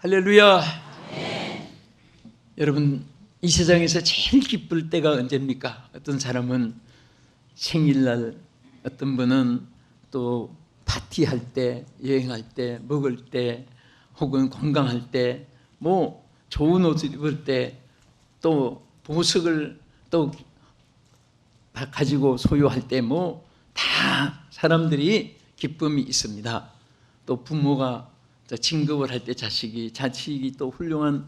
할렐루야. 여러분, 이 세상에서 제일 기쁠 때가 언제입니까? 어떤 사람은 생일날, 어떤 분은 또 파티할 때, 여행할 때, 먹을 때, 혹은 건강할 때, 뭐 좋은 옷을 입을 때, 또 보석을 또 가지고 소유할 때, 뭐 다 사람들이 기쁨이 있습니다. 또 부모가 진급을 할 때 자식이 또 훌륭한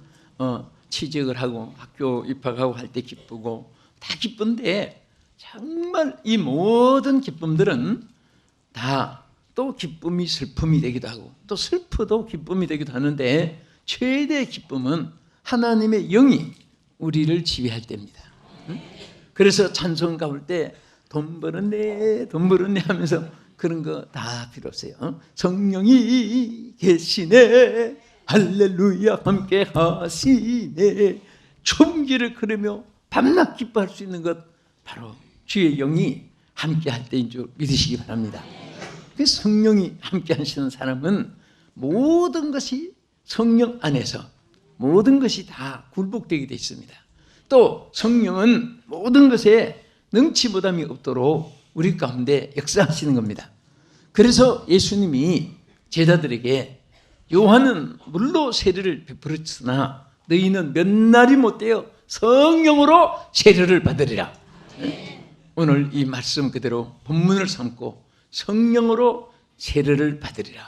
취직을 하고 학교 입학하고 할 때 기쁘고, 다 기쁜데 정말 이 모든 기쁨들은 다 또 기쁨이 슬픔이 되기도 하고, 또 슬프도 기쁨이 되기도 하는데, 최대의 기쁨은 하나님의 영이 우리를 지배할 때입니다. 그래서 찬송 가볼 때 돈 벌었네 돈 벌었네 하면서 그런 거 다 필요 없어요. 성령이 계시네, 할렐루야 함께 하시네, 춤기를 걸으며 밤낮 기뻐할 수 있는 것, 바로 주의 영이 함께 할 때인 줄 믿으시기 바랍니다. 성령이 함께 하시는 사람은 모든 것이 성령 안에서 모든 것이 다 굴복되게 되어 있습니다. 또 성령은 모든 것에 능치보담이 없도록 우리 가운데 역사하시는 겁니다. 그래서 예수님이 제자들에게 요한은 물로 세례를 베풀었으나 너희는 몇 날이 못되어 성령으로 세례를 받으리라. 오늘 이 말씀 그대로 본문을 삼고 성령으로 세례를 받으리라.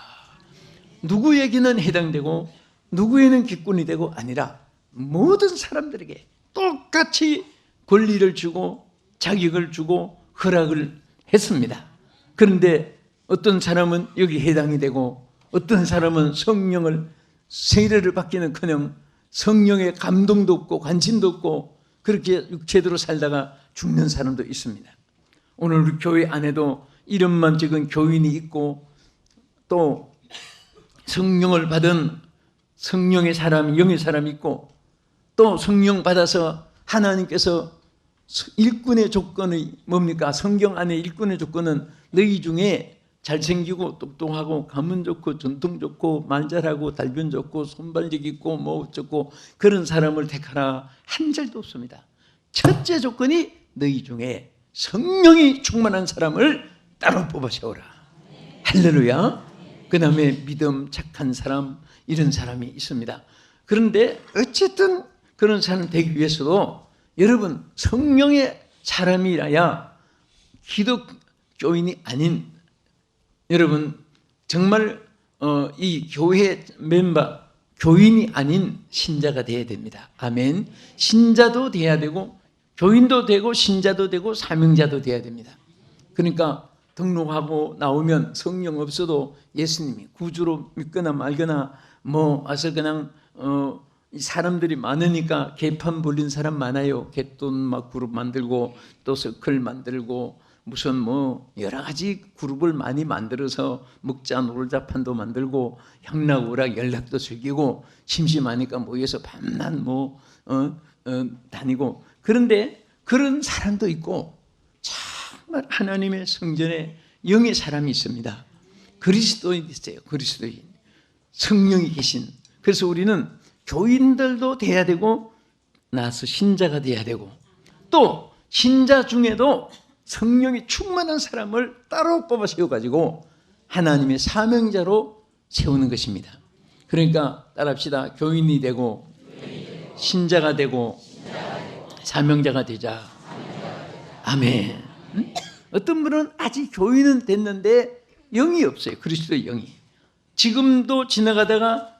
누구에게는 해당되고 누구에는 기권이 되고 아니라 모든 사람들에게 똑같이 권리를 주고 자격을 주고 허락을 했습니다. 그런데 어떤 사람은 여기 해당이 되고 어떤 사람은 성령을 세례를 받기는커녕 성령의 감동도 없고 관심도 없고 그렇게 육체대로 살다가 죽는 사람도 있습니다. 오늘 우리 교회 안에도 이름만 적은 교인이 있고, 또 성령을 받은 성령의 사람, 영의 사람이 있고, 또 성령 받아서 하나님께서 일꾼의 조건이 뭡니까? 성경 안에 일꾼의 조건은 너희 중에 잘생기고 똑똑하고 가문 좋고 전통 좋고 말 잘하고 달변 좋고 손발력 있고 뭐 어쩌고 그런 사람을 택하라, 한 절도 없습니다. 첫째 조건이 너희 중에 성령이 충만한 사람을 따로 뽑아 세워라. 할렐루야. 그 다음에 믿음, 착한 사람, 이런 사람이 있습니다. 그런데 어쨌든 그런 사람 되기 위해서도 여러분 성령의 사람이라야 기독교인이 아닌 여러분 정말 이 교회 멤버 교인이 아닌 신자가 되어야 됩니다. 아멘. 신자도 돼야 되고 교인도 되고 신자도 되고 사명자도 돼야 됩니다. 그러니까 등록하고 나오면 성령 없어도 예수님이 구주로 믿거나 말거나 뭐 와서 그냥 사람들이 많으니까 개판 불린 사람 많아요. 개돈 막 그룹 만들고 또 서클 만들고 무슨 뭐 여러 가지 그룹을 많이 만들어서 먹자 놀자판도 만들고 향락오락 연락도 즐기고 심심하니까 모여서 밤낮 다니고. 그런데 그런 사람도 있고 정말 하나님의 성전에 영의 사람이 있습니다. 그리스도인 있어요. 그리스도인 성령이 계신. 그래서 우리는 교인들도 돼야 되고 나서 신자가 돼야 되고, 또 신자 중에도 성령이 충만한 사람을 따로 뽑아 세워가지고 하나님의 사명자로 세우는 것입니다. 그러니까 따라합시다. 교인이 되고 신자가 되고 사명자가 되자. 아멘. 어떤 분은 아직 교인은 됐는데 영이 없어요. 그리스도의 영이. 지금도 지나가다가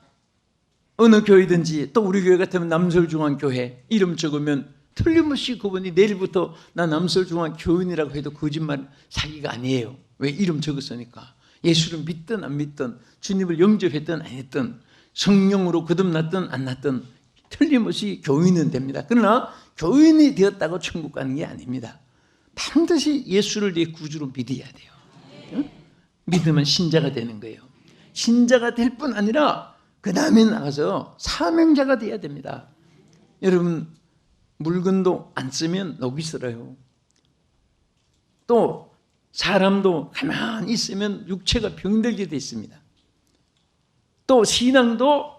어느 교회든지, 또 우리 교회 같으면 남설중앙교회 이름 적으면 틀림없이 그분이 내일부터 나 남설중앙교인이라고 해도 거짓말 사기가 아니에요. 왜? 이름 적었으니까. 예수를 믿든 안 믿든 주님을 영접했든 안 했든 성령으로 거듭났든 안 났든 틀림없이 교인은 됩니다. 그러나 교인이 되었다고 천국 가는 게 아닙니다. 반드시 예수를 내 구주로 믿어야 돼요. 응? 믿으면 신자가 되는 거예요. 신자가 될 뿐 아니라 그 다음에 나가서 사명자가 돼야 됩니다. 여러분 물건도 안 쓰면 녹이 슬어요. 또 사람도 가만히 있으면 육체가 병들게 돼 있습니다. 또 신앙도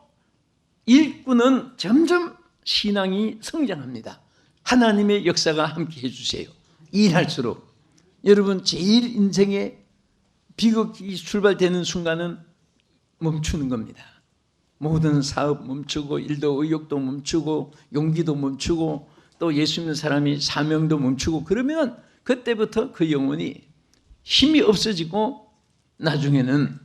일꾼은 점점 신앙이 성장합니다. 하나님의 역사가 함께 해주세요. 일할수록. 여러분, 제일 인생의 비극이 출발되는 순간은 멈추는 겁니다. 모든 사업 멈추고, 일도 의욕도 멈추고, 용기도 멈추고, 또 예수 믿는 사람이 사명도 멈추고, 그러면 그때부터 그 영혼이 힘이 없어지고 나중에는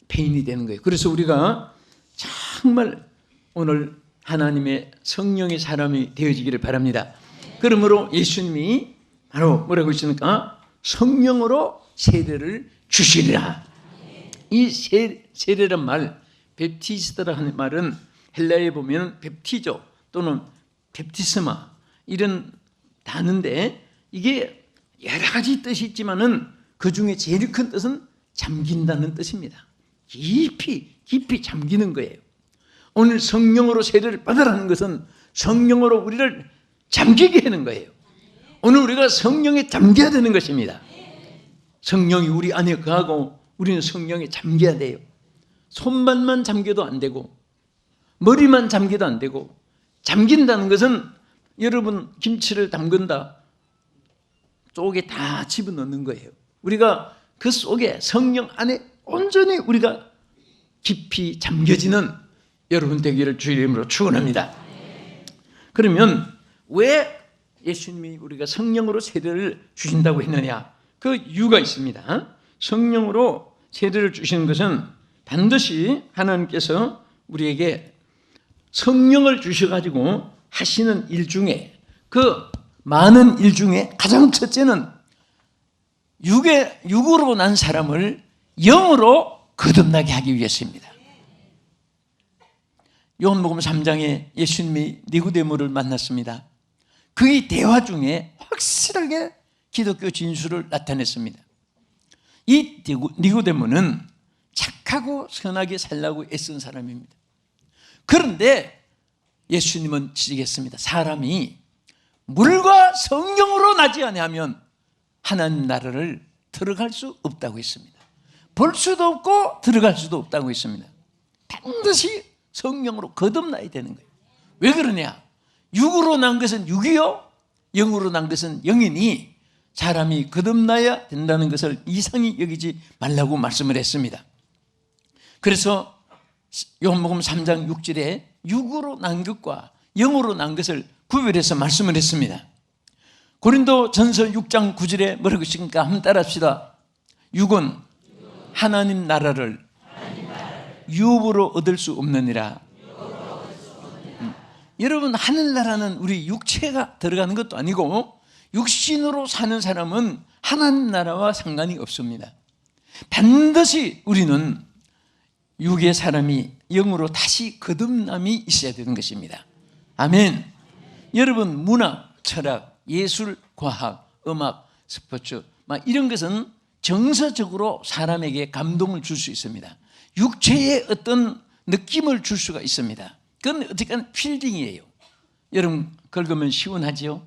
폐인이 되는 거예요. 그래서 우리가 정말 오늘 하나님의 성령의 사람이 되어지기를 바랍니다. 그러므로 예수님이 바로 뭐라고 했습니까? 성령으로 세례를 주시리라. 이 세례란 말, 베프티스트라는 말은 헬라어에 보면 베프티조 또는 베프티스마 이런 단어인데, 이게 여러 가지 뜻이 있지만은 그 중에 제일 큰 뜻은 잠긴다는 뜻입니다. 깊이 잠기는 거예요. 오늘 성령으로 세례를 받으라는 것은 성령으로 우리를 잠기게 하는 거예요. 오늘 우리가 성령에 잠겨야 되는 것입니다. 성령이 우리 안에 거하고 우리는 성령에 잠겨야 돼요. 손만만 잠겨도 안 되고 머리만 잠겨도 안 되고, 잠긴다는 것은 여러분 김치를 담근다 속에 다 집어넣는 거예요. 우리가 그 속에 성령 안에 온전히 우리가 깊이 잠겨지는 여러분 되기를 주의 이름으로 축원합니다. 그러면 왜 예수님이 우리가 성령으로 세례를 주신다고 했느냐? 그 이유가 있습니다. 성령으로 세례를 주시는 것은 반드시 하나님께서 우리에게 성령을 주셔가지고 하시는 일 중에, 그 많은 일 중에 가장 첫째는 육으로 난 사람을 영으로 거듭나게 하기 위해서입니다. 요한복음 3장에 예수님이 니고데모를 만났습니다. 그의 대화 중에 확실하게 기독교 진술을 나타냈습니다. 이 니고데모는 착하고 선하게 살라고 애쓴 사람입니다. 그런데 예수님은 지적했습니다. 사람이 물과 성령으로 나지 아니하면 하나님 나라를 들어갈 수 없다고 했습니다. 볼 수도 없고 들어갈 수도 없다고 했습니다. 반드시 성령으로 거듭나야 되는 거예요. 왜 그러냐? 육으로 난 것은 육이요, 영으로 난 것은 영이니 사람이 거듭나야 된다는 것을 이상히 여기지 말라고 말씀을 했습니다. 그래서 요한복음 3장 6절에 육으로 난 것과 영으로 난 것을 구별해서 말씀을 했습니다. 고린도 전서 6장 9절에 뭐라고 했습니까? 한번 따라합시다. 육은 하나님 나라를 유업으로 얻을 수 없느니라. 여러분, 하늘나라는 우리 육체가 들어가는 것도 아니고 육신으로 사는 사람은 하나님 나라와 상관이 없습니다. 반드시 우리는 육의 사람이 영으로 다시 거듭남이 있어야 되는 것입니다. 아멘. 여러분, 문화, 철학, 예술, 과학, 음악, 스포츠 이런 것은 정서적으로 사람에게 감동을 줄 수 있습니다. 육체에 어떤 느낌을 줄 수가 있습니다. 그건 어쨌든 필딩이에요. 여러분, 긁으면 시원하지요?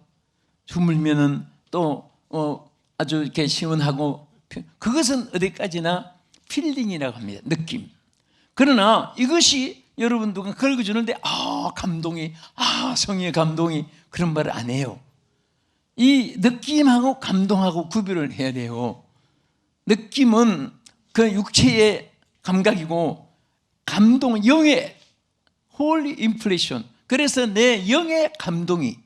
주물면은 또 아주 이렇게 시원하고, 그것은 어디까지나 필딩이라고 합니다. 느낌. 그러나 이것이 여러분 누가 긁어주는데 감동이, 성의 감동이, 그런 말을 안 해요. 이 느낌하고 감동하고 구별을 해야 돼요. 느낌은 그 육체의 감각이고, 감동은 영의 holy impression. 그래서 내 영의 감동이,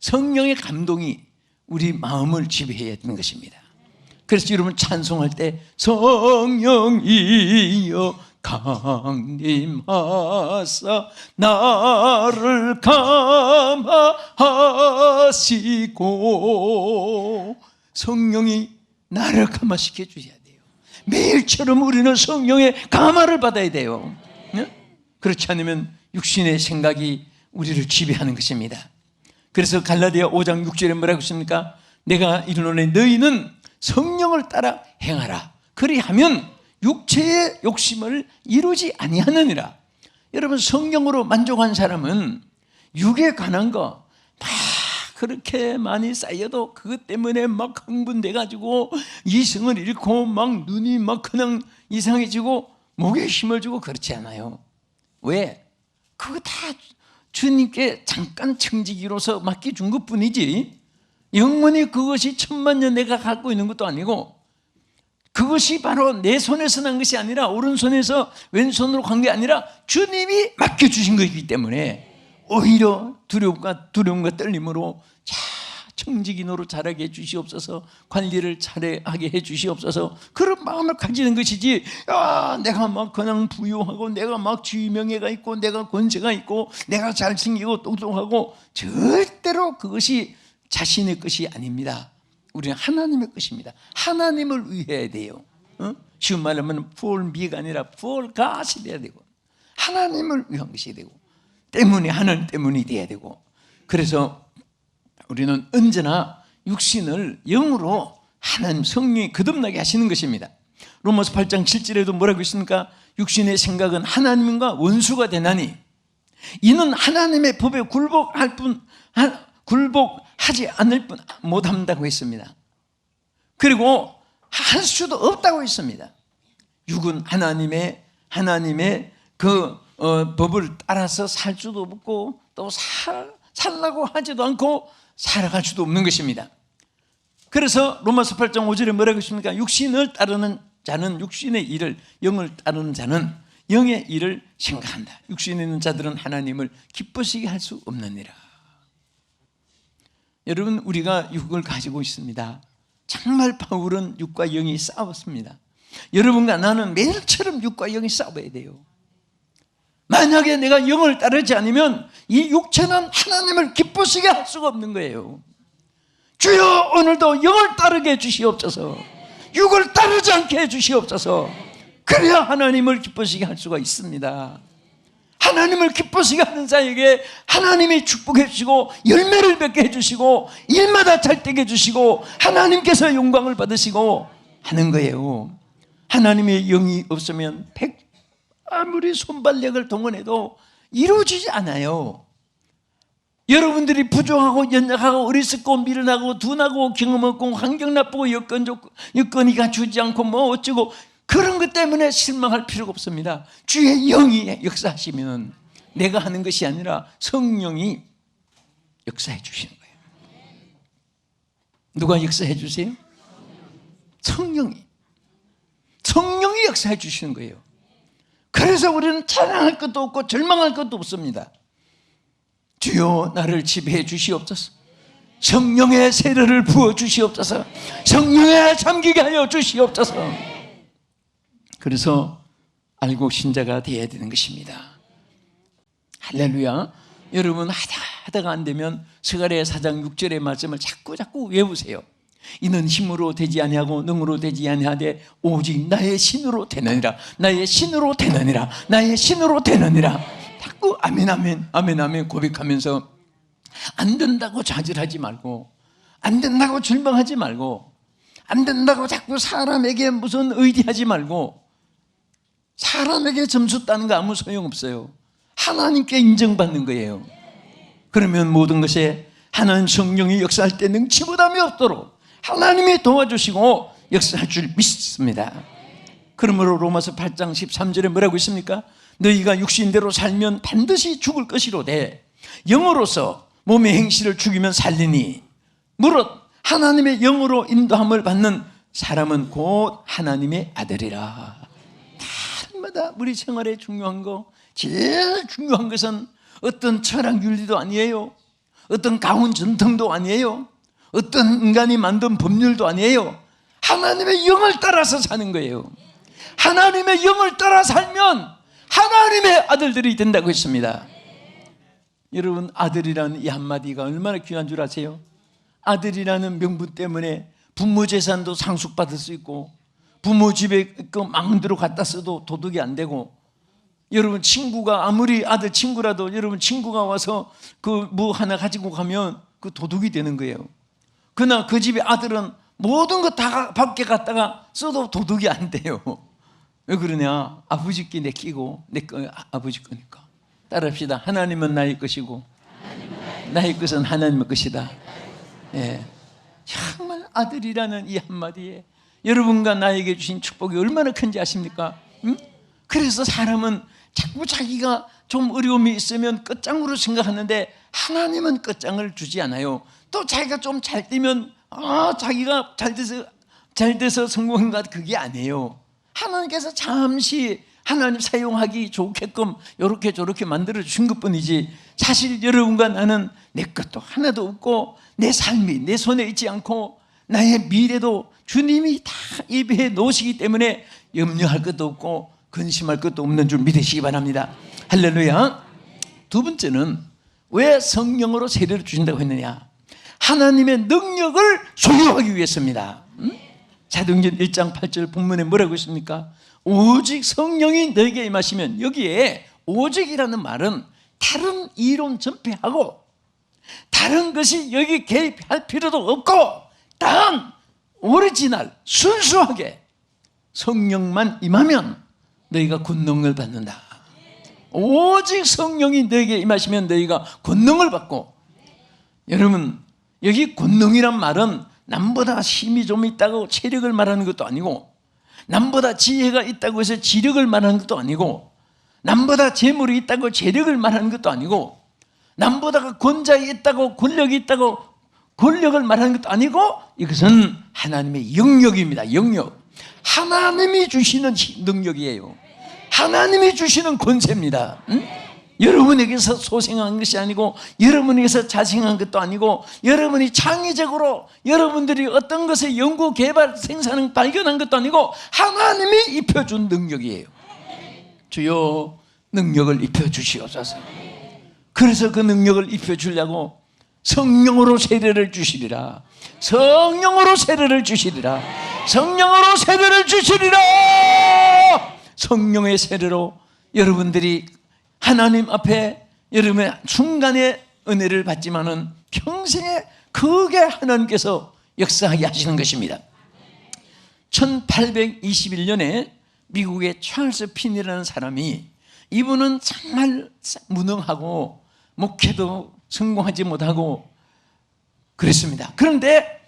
성령의 감동이 우리 마음을 지배해야 되는 것입니다. 그래서 여러분 찬송할 때 성령이여 강림하사 나를 감화하시고, 성령이 나를 감화시켜 주셔야 돼요. 매일처럼 우리는 성령의 감화를 받아야 돼요. 그렇지 않으면 육신의 생각이 우리를 지배하는 것입니다. 그래서 갈라디아 5장 6절에 뭐라고 했습니까? 내가 이르노니 너희는 성령을 따라 행하라. 그리하면 육체의 욕심을 이루지 아니하느니라. 여러분, 성령으로 만족한 사람은 육에 관한 거 그렇게 많이 쌓여도 그것 때문에 막 흥분돼가지고 이성을 잃고 막 눈이 막 그냥 이상해지고 목에 힘을 주고 그렇지 않아요. 왜? 그거 다 주님께 잠깐 청지기로서 맡겨준 것뿐이지 영원히 그것이 천만년 내가 갖고 있는 것도 아니고 그것이 바로 내 손에서 난 것이 아니라 오른손에서 왼손으로 간 게 아니라 주님이 맡겨주신 것이기 때문에 오히려 두려움과 떨림으로 청지기 노릇 잘하게 해주시옵소서, 관리를 잘하게 해주시옵소서, 그런 마음을 가지는 것이지 내가 막 그냥 부유하고 내가 막 지위명예가 있고 내가 권세가 있고 내가 잘생기고 똑똑하고 절대로 그것이 자신의 것이 아닙니다. 우리는 하나님의 것입니다. 하나님을 위해야 돼요. 쉬운 말로 하면 for me가 아니라 for God이 돼야 되고 하나님을 위한 것이 되고 때문에 하나님 때문이 돼야 되고 그래서 우리는 언제나 육신을 영으로 하나님 성령이 거듭나게 하시는 것입니다. 로마서 8장 7절에도 뭐라고 있습니까? 육신의 생각은 하나님과 원수가 되나니 이는 하나님의 법에 굴복하지 않을 뿐 못한다고 했습니다. 그리고 할 수도 없다고 했습니다. 육은 하나님의 그 법을 따라서 살 수도 없고 또 살라고 하지도 않고 살아갈 수도 없는 것입니다. 그래서 로마서 8장 5절에 뭐라고 했습니까? 육신을 따르는 자는 육신의 일을, 영을 따르는 자는 영의 일을 생각한다. 육신에 있는 자들은 하나님을 기쁘시게 할 수 없느니라. 여러분, 우리가 육을 가지고 있습니다. 정말 바울은 육과 영이 싸웠습니다. 여러분과 나는 매일처럼 육과 영이 싸워야 돼요. 만약에 내가 영을 따르지 않으면 이 육체는 하나님을 기쁘시게 할 수가 없는 거예요. 주여 오늘도 영을 따르게 해주시옵소서, 육을 따르지 않게 해주시옵소서. 그래야 하나님을 기쁘시게 할 수가 있습니다. 하나님을 기쁘시게 하는 자에게 하나님이 축복해 주시고 열매를 맺게 해주시고 일마다 잘 되게 해주시고 하나님께서 영광을 받으시고 하는 거예요. 하나님의 영이 없으면 아무리 손발력을 동원해도 이루어지지 않아요. 여러분들이 부족하고 연약하고 어리석고 미련하고 둔하고 경험 없고 환경 나쁘고 여건이 갖추지 않고 뭐 어쩌고 그런 것 때문에 실망할 필요가 없습니다. 주의 영이 역사하시면 내가 하는 것이 아니라 성령이 역사해 주시는 거예요. 누가 역사해 주세요? 성령이 역사해 주시는 거예요. 그래서 우리는 찬양할 것도 없고 절망할 것도 없습니다. 주여 나를 지배해 주시옵소서. 성령의 세례를 부어 주시옵소서. 성령에 잠기게 하여 주시옵소서. 그래서 알고 신자가 되어야 되는 것입니다. 할렐루야. 여러분 하다가 안 되면 스가랴 4장 6절의 말씀을 자꾸 외우세요. 이는 힘으로 되지 아니하고 능으로 되지 아니하되 오직 나의 신으로 되느니라. 나의 신으로 되느니라. 나의 신으로 되느니라. 자꾸 아멘 아멘 아멘 아멘 고백하면서 안 된다고 좌절하지 말고 안 된다고 절망하지 말고 안 된다고 자꾸 사람에게 무슨 의지하지 말고 사람에게 점수 따는 거 아무 소용없어요. 하나님께 인정받는 거예요. 그러면 모든 것에 하나님 성령이 역사할 때 능치 못함이 없도록 하나님이 도와주시고 역사할 줄 믿습니다. 그러므로 로마서 8장 13절에 뭐라고 있습니까? 너희가 육신대로 살면 반드시 죽을 것이로되 영으로서 몸의 행실을 죽이면 살리니 무릇 하나님의 영으로 인도함을 받는 사람은 곧 하나님의 아들이라. 다마다 우리 생활에 중요한 거, 제일 중요한 것은 어떤 철학 윤리도 아니에요. 어떤 가훈 전통도 아니에요. 어떤 인간이 만든 법률도 아니에요. 하나님의 영을 따라서 사는 거예요. 하나님의 영을 따라 살면 하나님의 아들들이 된다고 했습니다. 여러분, 아들이라는 이 한마디가 얼마나 귀한 줄 아세요? 아들이라는 명분 때문에 부모 재산도 상속받을 수 있고 부모 집에 그 마음대로 갖다 써도 도둑이 안 되고, 여러분 친구가 아무리 아들 친구라도 여러분 친구가 와서 그 뭐 하나 가지고 가면 그 도둑이 되는 거예요. 그러나 그 집의 아들은 모든 거 다 밖에 갔다가 써도 도둑이 안 돼요. 왜 그러냐? 아버지 께 내끼고 내 거 아버지 거니까. 따라합시다. 하나님은 나의 것이고 나의 것은 하나님의 것이다. 예. 정말 아들이라는 이 한마디에 여러분과 나에게 주신 축복이 얼마나 큰지 아십니까? 응? 그래서 사람은 자꾸 자기가 좀 어려움이 있으면 끝장으로 생각하는데 하나님은 끝장을 주지 않아요. 또 자기가 좀 잘 되면 자기가 잘 돼서 성공한 것, 그게 아니에요. 하나님께서 잠시 하나님 사용하기 좋게끔 이렇게 저렇게 만들어 주신 것뿐이지, 사실 여러분과 나는 내 것도 하나도 없고 내 삶이 내 손에 있지 않고 나의 미래도 주님이 다 예비해 놓으시기 때문에 염려할 것도 없고 근심할 것도 없는 줄 믿으시기 바랍니다. 할렐루야. 두 번째는 왜 성령으로 세례를 주신다고 했느냐? 하나님의 능력을 소유하기 위해서입니다. 사도행전 1장 8절 본문에 뭐라고 있습니까? 오직 성령이 너에게 임하시면, 여기에 오직이라는 말은 다른 이론 전폐하고 다른 것이 여기 개입할 필요도 없고 단 오리지널 순수하게 성령만 임하면 너희가 권능을 받는다. 오직 성령이 너에게 임하시면 너희가 권능을 받고, 여러분 여기 권능이란 말은 남보다 힘이 좀 있다고 체력을 말하는 것도 아니고, 남보다 지혜가 있다고 해서 지력을 말하는 것도 아니고, 남보다 재물이 있다고 재력을 말하는 것도 아니고, 남보다 권자가 있다고 권력이 있다고 권력을 말하는 것도 아니고, 이것은 하나님의 영역입니다. 영역. 하나님이 주시는 능력이에요. 하나님이 주시는 권세입니다. 여러분에게서 소생한 것이 아니고, 여러분에게서 자생한 것도 아니고, 여러분이 창의적으로 여러분들이 어떤 것에 연구, 개발, 생산을 발견한 것도 아니고, 하나님이 입혀준 능력이에요. 주여 능력을 입혀주시옵소서. 그래서 그 능력을 입혀주려고 성령으로 세례를 주시리라. 성령으로 세례를 주시리라. 성령으로 세례를 주시리라. 성령의 세례로 여러분들이 하나님 앞에 여러분의 순간의 은혜를 받지만은 평생에 크게 하나님께서 역사하게 하시는 것입니다. 1821년에 미국의 찰스 핀이라는 사람이, 이분은 정말 무능하고 목회도 성공하지 못하고 그랬습니다. 그런데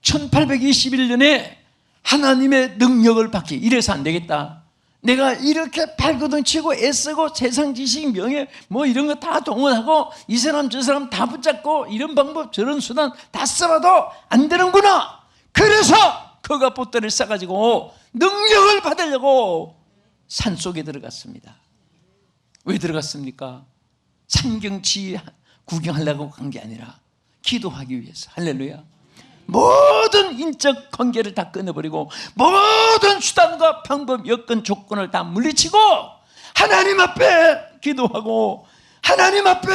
1821년에 하나님의 능력을 받기, 이래서 안 되겠다, 내가 이렇게 발버둥 치고 애쓰고 세상 지식 명예 뭐 이런 거 다 동원하고 이 사람 저 사람 다 붙잡고 이런 방법 저런 수단 다 써봐도 안 되는구나. 그래서 그가 보따리를 싸가지고 능력을 받으려고 산속에 들어갔습니다. 왜 들어갔습니까? 삼경지 구경하려고 간 게 아니라 기도하기 위해서. 할렐루야. 모든 인적 관계를 다 끊어버리고 모든 수단과 방법, 여건, 조건을 다 물리치고 하나님 앞에 기도하고 하나님 앞에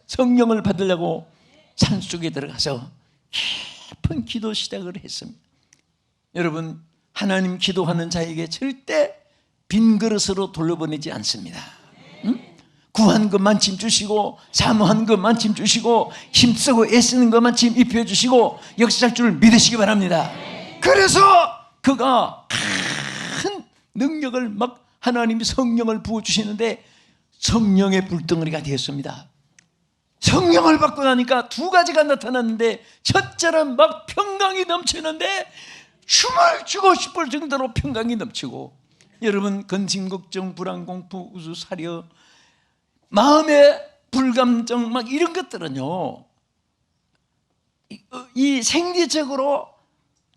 성령을 받으려고 산속에 들어가서 깊은 기도 시작을 했습니다. 여러분, 하나님 기도하는 자에게 절대 빈 그릇으로 돌려보내지 않습니다. 구한 것만큼 주시고, 사모한 것만큼 주시고, 힘쓰고 애쓰는 것만큼 입혀주시고 역사할 줄 믿으시기 바랍니다. 그래서 그가 큰 능력을 막 하나님이 성령을 부어주시는데 성령의 불덩어리가 되었습니다. 성령을 받고 나니까 두 가지가 나타났는데, 첫째는 막 평강이 넘치는데 춤을 추고 싶을 정도로 평강이 넘치고, 여러분 근심, 걱정, 불안, 공포, 우수, 사려, 마음의 불감정 막 이런 것들은요, 이 생리적으로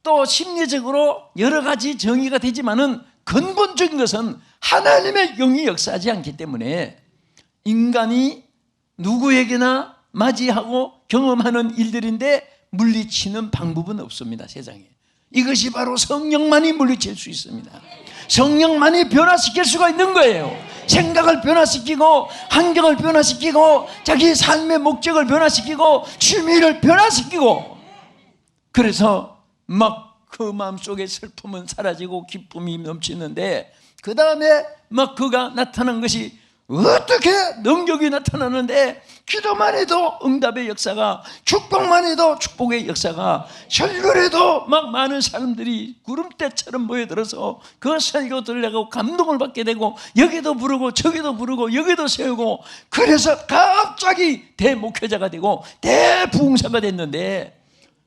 또 심리적으로 여러 가지 정의가 되지만은 근본적인 것은 하나님의 영이 역사하지 않기 때문에 인간이 누구에게나 맞이하고 경험하는 일들인데 물리치는 방법은 없습니다. 세상에 이것이 바로 성령만이 물리칠 수 있습니다. 성령만이 변화시킬 수가 있는 거예요. 생각을 변화시키고 환경을 변화시키고 자기 삶의 목적을 변화시키고 취미를 변화시키고, 그래서 막 그 마음속에 슬픔은 사라지고 기쁨이 넘치는데, 그 다음에 막 그가 나타난 것이 어떻게 능력이 나타나는데, 기도만 해도 응답의 역사가, 축복만 해도 축복의 역사가, 설교를 막 많은 사람들이 구름대처럼 모여들어서 그 설교 들으려고 감동을 받게 되고, 여기도 부르고 저기도 부르고 여기도 세우고, 그래서 갑자기 대목회자가 되고 대부흥사가 됐는데,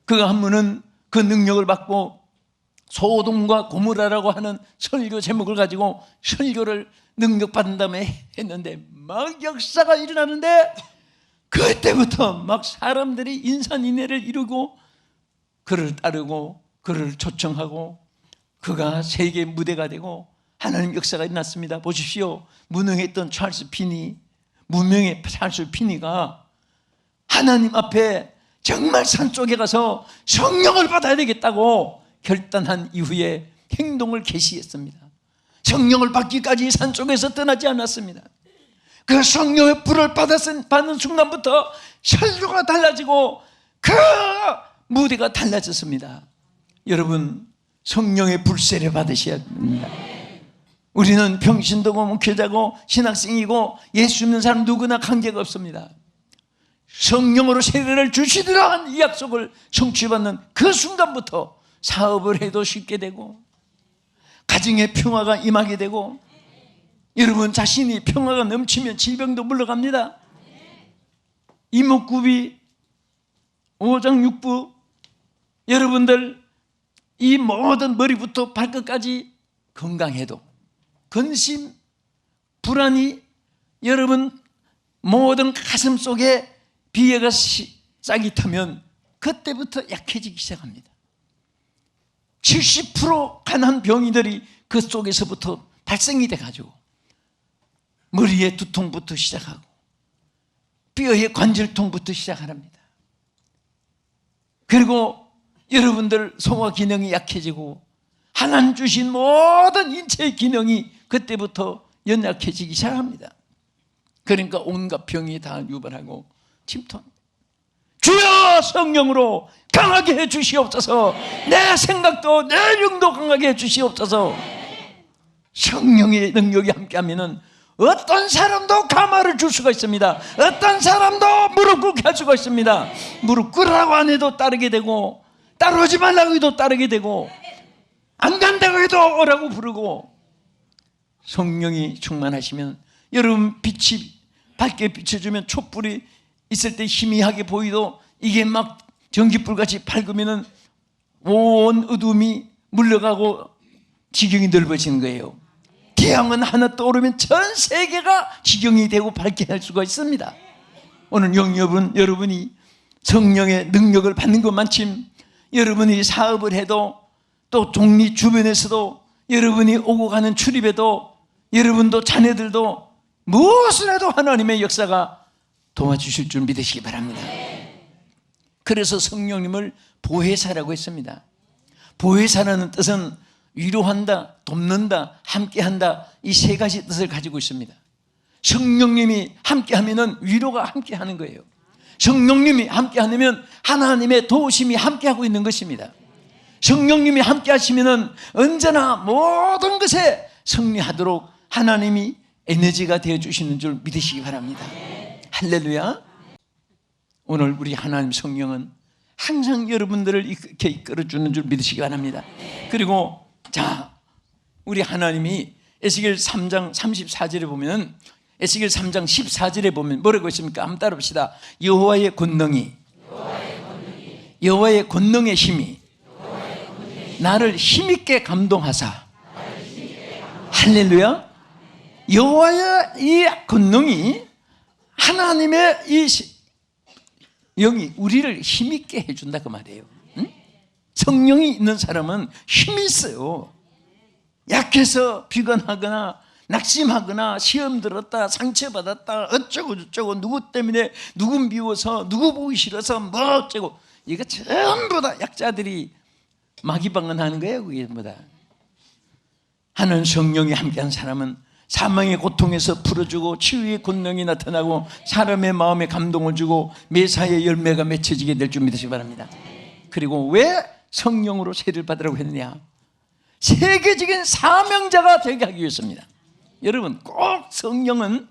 그가 한 분은 그 능력을 받고 소돔과 고모라라고 하는 설교 제목을 가지고 설교를 능력받은 다음에 했는데 막 역사가 일어나는데 그때부터 막 사람들이 인산인해를 이루고 그를 따르고 그를 초청하고 그가 세계 무대가 되고 하나님 역사가 일어났습니다. 보십시오. 무능했던 찰스 피니, 무명의 찰스 피니가 하나님 앞에 정말 산쪽에 가서 성령을 받아야 되겠다고 결단한 이후에 행동을 개시했습니다. 성령을 받기까지 산쪽에서 떠나지 않았습니다. 그 성령의 불을 받는 순간부터 설교가 달라지고 그 무대가 달라졌습니다. 여러분, 성령의 불세례 받으셔야 됩니다. 우리는 평신도고 목회자고 신학생이고 예수 믿는 사람 누구나 관계가 없습니다. 성령으로 세례를 주시리라 한 이 약속을 성취받는 그 순간부터 사업을 해도 쉽게 되고 가정의 평화가 임하게 되고 여러분 자신이 평화가 넘치면 질병도 물러갑니다. 이목구비 5장 6부 여러분들 이 모든 머리부터 발끝까지 건강해도 근심, 불안이 여러분 모든 가슴 속에 비애가 싹이 타면 그때부터 약해지기 시작합니다. 70% 가난 병이들이 그 속에서부터 발생이 돼가지고 머리의 두통부터 시작하고 뼈의 관절통부터 시작합니다. 그리고 여러분들 소화 기능이 약해지고 하나님 주신 모든 인체의 기능이 그때부터 연약해지기 시작합니다. 그러니까 온갖 병이 다 유발하고 침통합니다. 주여 성령으로 강하게 해 주시옵소서. 내 생각도 내 영도 강하게 해 주시옵소서. 성령의 능력이 함께하면 어떤 사람도 가마를 줄 수가 있습니다. 어떤 사람도 무릎 꿇게 할 수가 있습니다. 무릎 꿇으라고 안 해도 따르게 되고 따라오지 말라고 해도 따르게 되고 안 간다고 해도 오라고 부르고 성령이 충만하시면 여러분 빛이 밝게 비춰주면 촛불이 있을 때 희미하게 보이도 이게 막 전기불같이 밝으면 온 어둠이 물러가고 지경이 넓어지는 거예요. 태양은 하나 떠오르면 전 세계가 지경이 되고 밝게 할 수가 있습니다. 오늘 여러분이 성령의 능력을 받는 것만큼 여러분이 사업을 해도 또 동리 주변에서도 여러분이 오고 가는 출입에도 여러분도 자녀들도 무엇을 해도 하나님의 역사가 도와주실 줄 믿으시기 바랍니다. 그래서 성령님을 보혜사라고 했습니다. 보혜사라는 뜻은 위로한다, 돕는다, 함께한다 이 세 가지 뜻을 가지고 있습니다. 성령님이 함께하면 위로가 함께하는 거예요. 성령님이 함께하면 하나님의 도우심이 함께하고 있는 것입니다. 성령님이 함께하시면 언제나 모든 것에 승리하도록 하나님이 에너지가 되어주시는 줄 믿으시기 바랍니다. 할렐루야. 오늘 우리 하나님 성령은 항상 여러분들을 이렇게 이끌어주는 줄 믿으시기 바랍니다. 그리고 자, 우리 하나님이 에스겔 3장 34절에 보면 에스겔 3장 14절에 보면 뭐라고 있습니까? 한번 따라 봅시다. 여호와의 권능이 여호와의 권능의 힘이 나를 힘있게 감동하사 할렐루야. 여호와의 이 권능이 하나님의 이 영이 우리를 힘있게 해준다 그 말이에요. 응? 성령이 있는 사람은 힘이 있어요. 약해서 비관하거나 낙심하거나 시험 들었다 상처받았다 어쩌고 저쩌고 누구 때문에 누구 미워서 누구 보기 싫어서 뭐 어쩌고 이거 전부 다 약자들이 마귀방언하는 거예요. 그게 뭐다. 하는 성령이 함께한 사람은 사망의 고통에서 풀어주고 치유의 권능이 나타나고 사람의 마음에 감동을 주고 매사의 열매가 맺혀지게 될 줄 믿으시기 바랍니다. 그리고 왜 성령으로 세례를 받으라고 했느냐? 세계적인 사명자가 되게 하기 위해서입니다. 여러분 꼭 성령은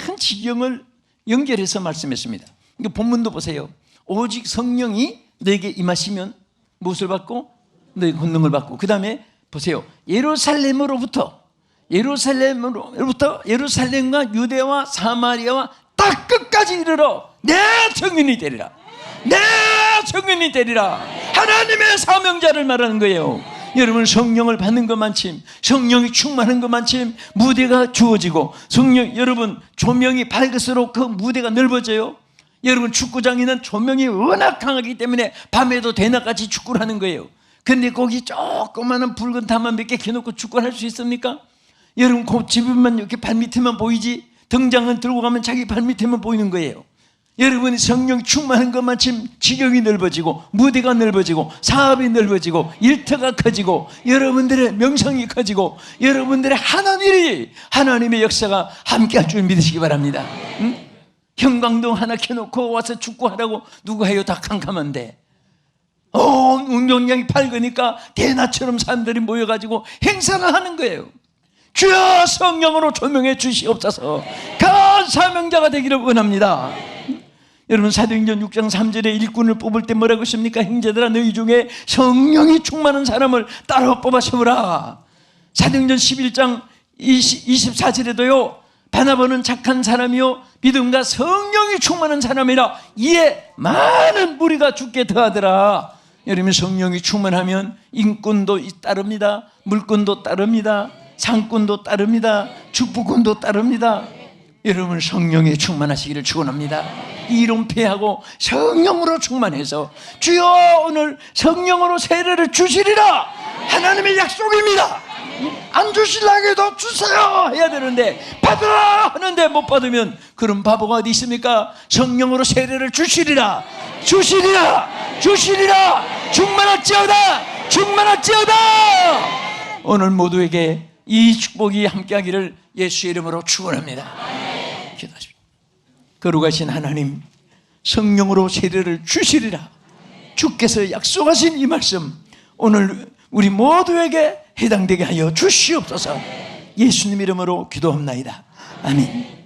큰 지경을 연결해서 말씀했습니다. 이거 본문도 보세요. 오직 성령이 너에게 임하시면 무엇을 받고? 너의 권능을 받고 그 다음에 보세요. 예루살렘과 유대와 사마리아와 딱 끝까지 이르러 내 증인이 되리라. 내 성인이 되리라. 하나님의 사명자를 말하는 거예요. 여러분, 성령을 받는 것만큼, 성령이 충만한 것만큼 무대가 주어지고, 여러분 조명이 밝을수록 그 무대가 넓어져요. 여러분, 축구장에는 조명이 워낙 강하기 때문에 밤에도 대낮같이 축구를 하는 거예요. 근데 거기 조그마한 붉은 담만 몇 개 켜놓고 축구를 할 수 있습니까? 여러분, 그 집만 이렇게 발밑에만 보이지, 등장은 들고 가면 자기 발밑에만 보이는 거예요. 여러분이 성령 충만한 것만큼 지경이 넓어지고, 무대가 넓어지고, 사업이 넓어지고, 일터가 커지고, 여러분들의 명성이 커지고, 여러분들의 하나님의 역사가 함께할 줄 믿으시기 바랍니다. 응? 형광등 하나 켜놓고 와서 축구하라고 누가 해요? 다 캄캄한데. 운동장이 밝으니까 대낮처럼 사람들이 모여가지고 행사를 하는 거예요. 주여, 성령으로 조명해 주시옵소서. 강한 사명자가 되기를 원합니다. 여러분, 사도행전 6장 3절에 일꾼을 뽑을 때 뭐라고 했습니까? 형제들아, 너희 중에 성령이 충만한 사람을 따로 뽑아 세우라. 사도행전 11장 24절에도요, 바나바는 착한 사람이요 믿음과 성령이 충만한 사람이라 이에 많은 무리가 죽게 더하더라. 여러분, 성령이 충만하면 인권도 따릅니다. 물권도 따릅니다. 상권도 따릅니다. 축복권도 따릅니다. 여러분, 성령이 충만하시기를 축원합니다. 이론패하고 성령으로 충만해서 주여, 오늘 성령으로 세례를 주시리라. 하나님의 약속입니다. 안 주시려고 해도 주세요 해야 되는데, 받으라 하는데 못 받으면 그런 바보가 어디 있습니까? 성령으로 세례를 주시리라. 주시리라. 주시리라. 충만할지어다. 충만할지어다. 오늘 모두에게 이 축복이 함께하기를 예수의 이름으로 축원합니다. 기도하십시오. 거룩하신 하나님, 성령으로 세례를 주시리라. 주께서 약속하신 이 말씀 오늘 우리 모두에게 해당되게 하여 주시옵소서. 예수님 이름으로 기도합나이다. 아멘.